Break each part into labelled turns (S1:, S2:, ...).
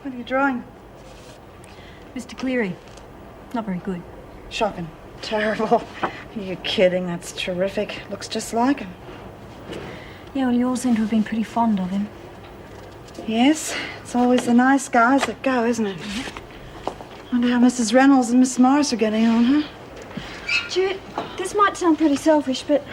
S1: What are you drawing?
S2: Mr. Cleary. Not very good.
S1: Shocking. Terrible. Are you kidding? That's terrific. Looks just like him.
S2: Yeah, well, you all seem to have been pretty fond of him.
S1: Yes, it's always the nice guys that go, isn't it? Wonder how Mrs. Reynolds and Miss Morris are getting on, huh?
S2: Jude, this might sound pretty selfish, but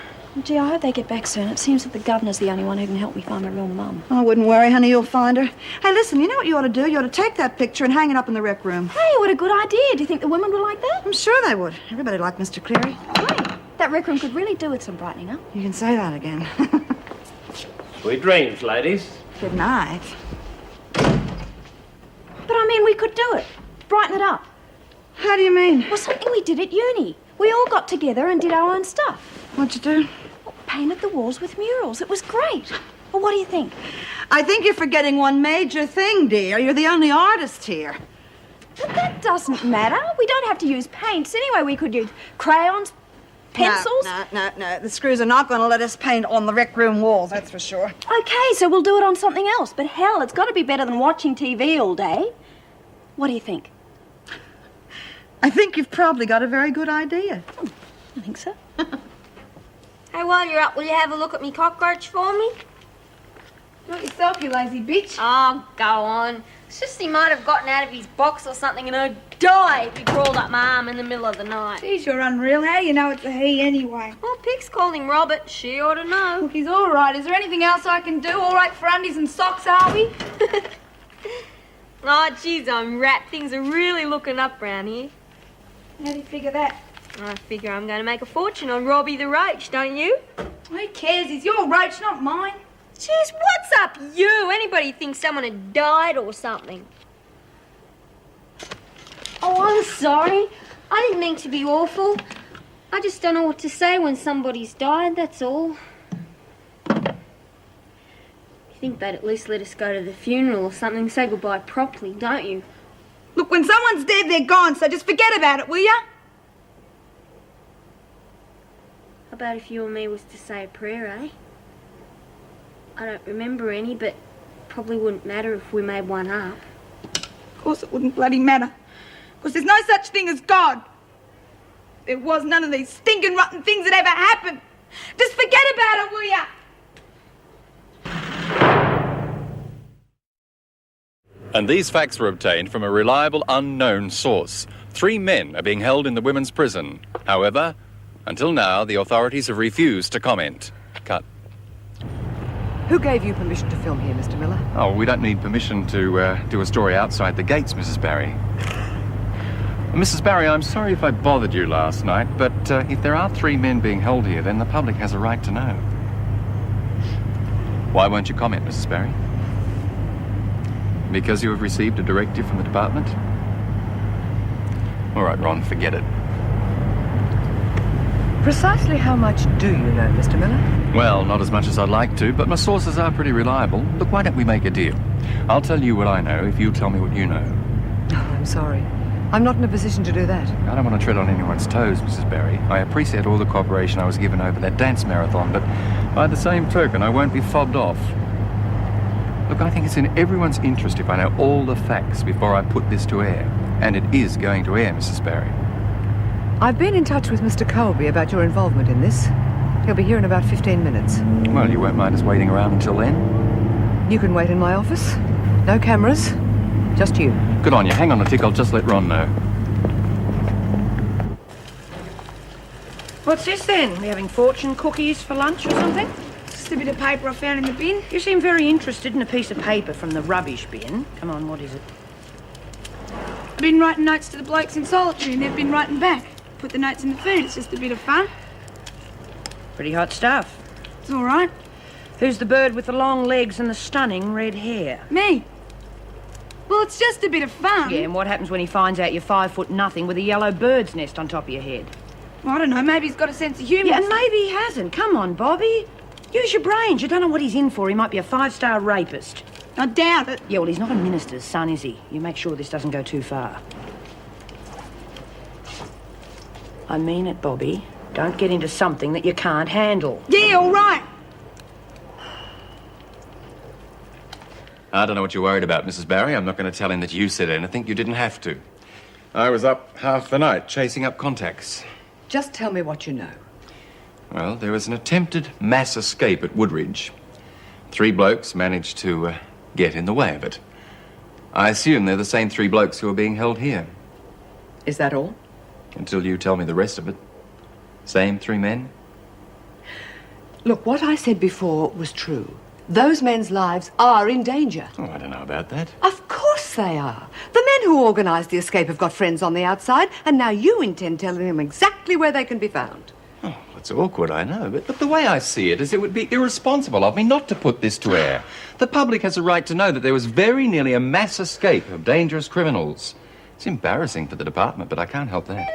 S2: gee, I hope they get back soon. It seems that the governor's the only one who can help me find my real mum.
S1: Oh, wouldn't worry, honey, you'll find her. Hey, listen, you know what you ought to do? You ought to take that picture and hang it up in the rec room.
S2: Hey, what a good idea. Do you think the women would like that?
S1: I'm sure they would. Everybody liked Mr. Cleary.
S2: Great. That rec room could really do with some brightening up.
S1: You can say that again.
S3: Sweet dreams, ladies.
S1: Good night.
S2: But I mean, we could do it. Brighten it up.
S1: How do you mean?
S2: Well, something we did at uni. We all got together and did our own stuff.
S1: What'd you do?
S2: Well, painted the walls with murals. It was great. Well, what do you think?
S1: I think you're forgetting one major thing, dear. You're the only artist here.
S2: But that doesn't matter. We don't have to use paints. Anyway, we could use crayons, pencils.
S1: No. The screws are not going to let us paint on the rec room walls, that's for sure.
S2: Okay, so we'll do it on something else. But hell, it's got to be better than watching TV all day. What do you think?
S1: I think you've probably got a very good idea.
S2: I think so.
S4: Hey, while you're up, will you have a look at me cockroach for me?
S5: Do it yourself, you lazy bitch.
S4: Oh, go on. It's just he might have gotten out of his box or something and I'd die if he crawled up my arm in the middle of the night.
S5: Geez, you're unreal. How do you know it's a he anyway?
S4: Well, Pix called him Robert. She ought to know.
S5: Look, he's all right. Is there anything else I can do? All right for undies and socks, are we?
S4: Oh, geez, I'm wrapped. Things are really looking up round here.
S5: How do you figure that?
S4: I figure I'm going to make a fortune on Robbie the Roach, don't you?
S5: Who cares? He's your roach, not mine.
S4: Jeez, what's up, you? Anybody thinks someone had died or something? Oh, I'm sorry. I didn't mean to be awful. I just don't know what to say when somebody's died, that's all. You think they'd at least let us go to the funeral or something, say goodbye properly, don't you?
S5: Look, when someone's dead, they're gone, so just forget about it, will ya?
S4: How about if you and me was to say a prayer, eh? I don't remember any, but probably wouldn't matter if we made one up.
S5: Of course it wouldn't bloody matter. Because there's no such thing as God. There was none of these stinking rotten things that ever happened. Just forget about it, will ya?
S6: And these facts were obtained from a reliable unknown source. 3 men are being held in the women's prison. However, until now, the authorities have refused to comment. Cut.
S7: Who gave you permission to film here, Mr. Miller?
S6: Oh, we don't need permission to do a story outside the gates, Mrs. Barry. Mrs. Barry, I'm sorry if I bothered you last night, but if there are 3 men being held here, then the public has a right to know. Why won't you comment, Mrs. Barry? Because you have received a directive from the department? All right, Ron, forget it.
S7: Precisely how much do you know, Mr. Miller?
S6: Well, not as much as I'd like to, but my sources are pretty reliable. Look, why don't we make a deal? I'll tell you what I know if you tell me what you know.
S7: Oh, I'm sorry. I'm not in a position to do that.
S6: I don't want to tread on anyone's toes, Mrs. Barry. I appreciate all the cooperation I was given over that dance marathon, but by the same token, I won't be fobbed off. Look, I think it's in everyone's interest if I know all the facts before I put this to air. And it is going to air, Mrs. Barry.
S7: I've been in touch with Mr. Colby about your involvement in this. He'll be here in about 15 minutes.
S6: Well, you won't mind us waiting around until then?
S7: You can wait in my office. No cameras. Just you.
S6: Good on you. Hang on a tick. I'll just let Ron know.
S8: What's this then? We having fortune cookies for lunch or something?
S5: Just a bit of paper I found in the bin.
S8: You seem very interested in a piece of paper from the rubbish bin. Come on, what is it?
S5: I've been writing notes to the blokes in solitary and they've been writing back. Put the notes in the food. It's just a bit of fun.
S8: Pretty hot stuff.
S5: It's all right.
S8: Who's the bird with the long legs and the stunning red hair?
S5: Me. Well, it's just a bit of fun.
S8: Yeah, and what happens when he finds out you're 5'0" with a yellow bird's nest on top of your head?
S5: Well, I don't know. Maybe he's got a sense of humour.
S8: Yeah, and maybe he hasn't. Come on, Bobby. Use your brains. You don't know what he's in for. He might be a 5-star rapist.
S5: I doubt it.
S8: Yeah, well, he's not a minister's son, is he? You make sure this doesn't go too far. I mean it, Bobby. Don't get into something that you can't handle.
S5: Yeah, all right.
S6: I don't know what you're worried about, Mrs. Barry. I'm not going to tell him that you said anything. You didn't have to. I was up half the night chasing up contacts.
S7: Just tell me what you know.
S6: Well, there was an attempted mass escape at Woodridge. 3 blokes managed to get in the way of it. I assume they're the same 3 blokes who are being held here.
S7: Is that all?
S6: Until you tell me the rest of it. Same 3 men?
S7: Look, what I said before was true. Those men's lives are in danger.
S6: Oh, I don't know about that.
S7: Of course they are. The men who organised the escape have got friends on the outside, and now you intend telling them exactly where they can be found.
S6: Oh, it's awkward, I know, but look, the way I see it is it would be irresponsible of me not to put this to air. The public has a right to know that there was very nearly a mass escape of dangerous criminals. It's embarrassing for the department, but I can't help that.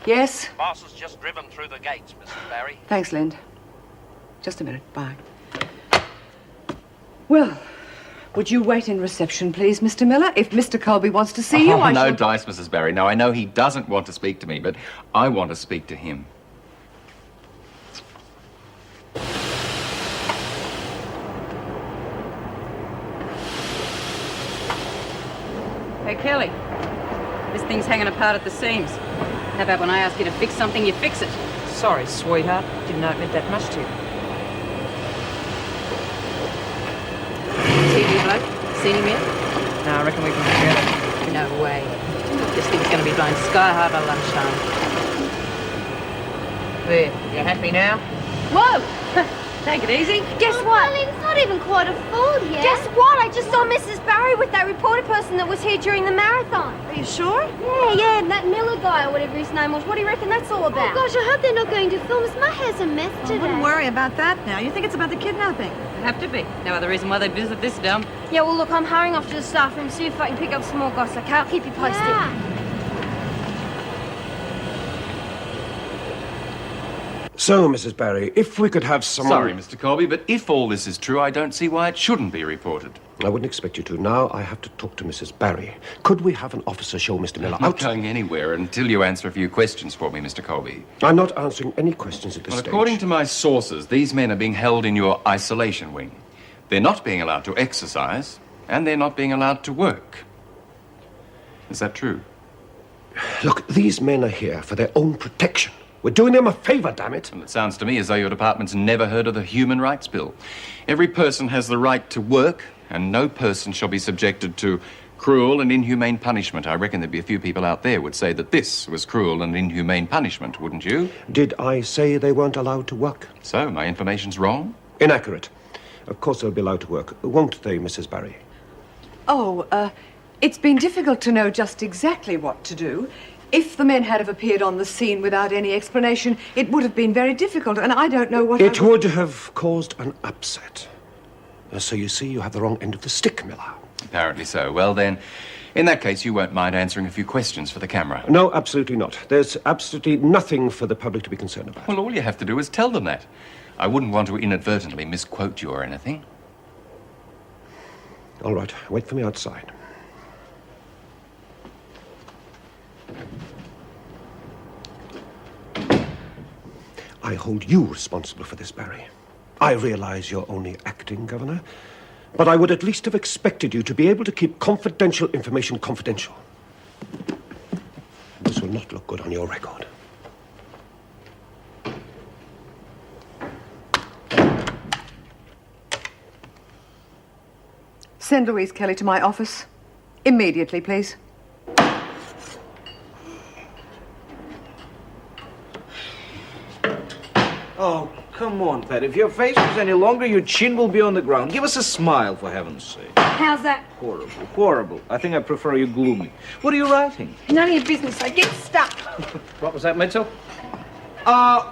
S7: Yes?
S9: Boss has just driven through the gates, Mrs. Barry.
S7: Thanks, Lind. Just a minute. Bye. Well, would you wait in reception, please, Mr. Miller? If Mr. Colby wants to see you, I
S6: no
S7: shall...
S6: dice, Mrs. Barry. No, I know he doesn't want to speak to me, but I want to speak to him.
S10: Hey, Kelly. This thing's hanging apart at the seams. How about when I ask you to fix something, you fix it?
S8: Sorry, sweetheart. Didn't know it meant that much to you.
S10: TV bloke? Seen him yet?
S8: No, I reckon we can forget it.
S10: No way. This thing's going to be blown sky high by lunchtime.
S8: There, you happy now?
S2: Whoa!
S10: Take it easy.
S2: Guess what?
S4: Well, it's not even quite a full yet.
S2: Guess what? I just saw Mrs. Barry with that reporter person that was here during the marathon.
S1: Are you sure?
S4: Yeah, and that Miller guy or whatever his name was. What do you reckon that's all about?
S2: Oh, gosh, I hope they're not going to film us. My hair's a mess
S1: I
S2: today.
S1: wouldn't worry about that now. You think it's about the kidnapping?
S10: It'd have to be. No other reason why they visit this dump.
S4: Yeah, well, look, I'm hurrying off to the staff room, see if I can pick up some more goss, okay? I'll keep you posted.
S2: Yeah.
S11: So, Mrs. Barry, if we could have someone...
S6: Sorry, Mr. Colby, but if all this is true, I don't see why it shouldn't be reported.
S11: I wouldn't expect you to. Now I have to talk to Mrs. Barry. Could we have an officer show Mr. Miller
S6: I'm not
S11: out?
S6: going anywhere until you answer a few questions for me, Mr. Colby.
S11: I'm not answering any questions at this
S6: Well,
S11: stage.
S6: according to my sources, these men are being held in your isolation wing. They're not being allowed to exercise, and they're not being allowed to work. Is that true?
S11: Look, these men are here for their own protection. We're doing them a favor, damn it.
S6: Well, it sounds to me as though your department's never heard of the Human Rights Bill. Every person has the right to work, and no person shall be subjected to cruel and inhumane punishment. I reckon there'd be a few people out there would say that this was cruel and inhumane punishment, wouldn't you?
S11: Did I say they weren't allowed to work?
S6: So, my information's wrong?
S11: Inaccurate. Of course they'll be allowed to work, won't they, Mrs. Barry?
S7: Oh, it's been difficult to know just exactly what to do. If the men had have appeared on the scene without any explanation, it would have been very difficult, and I don't know what
S11: It would have caused an upset. So you see, you have the wrong end of the stick, Miller.
S6: Apparently so. Well, then, in that case, you won't mind answering a few questions for the camera.
S11: No, absolutely not. There's absolutely nothing for the public to be concerned about.
S6: Well, all you have to do is tell them that. I wouldn't want to inadvertently misquote you or anything.
S11: All right, wait for me outside. I hold you responsible for this, Barry. I realize you're only acting governor, but I would at least have expected you to be able to keep confidential information confidential. This will not look good on your record.
S7: Send Louise Kelly to my office. Immediately, please.
S9: Oh, come on, Pat. If your face was any longer, your chin will be on the ground. Give us a smile, for heaven's sake.
S2: How's that?
S9: Horrible, horrible. I think I prefer you gloomy. What are you writing?
S5: None of your business. So get stuck.
S3: What was that, Mitchell?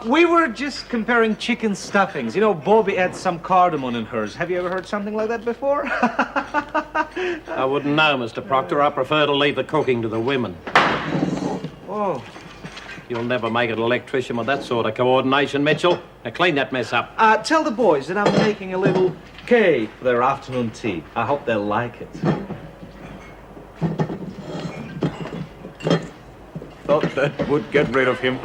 S9: We were just comparing chicken stuffings. You know, Bobby adds some cardamom in hers. Have you ever heard something like that before?
S3: I wouldn't know, Mr. Proctor. I prefer to leave the cooking to the women.
S9: Oh.
S3: You'll never make an electrician with that sort of coordination, Mitchell. Now clean that mess up.
S9: Tell the boys that I'm making a little cake for their afternoon tea. I hope they'll like it.
S6: Thought that would get rid of him.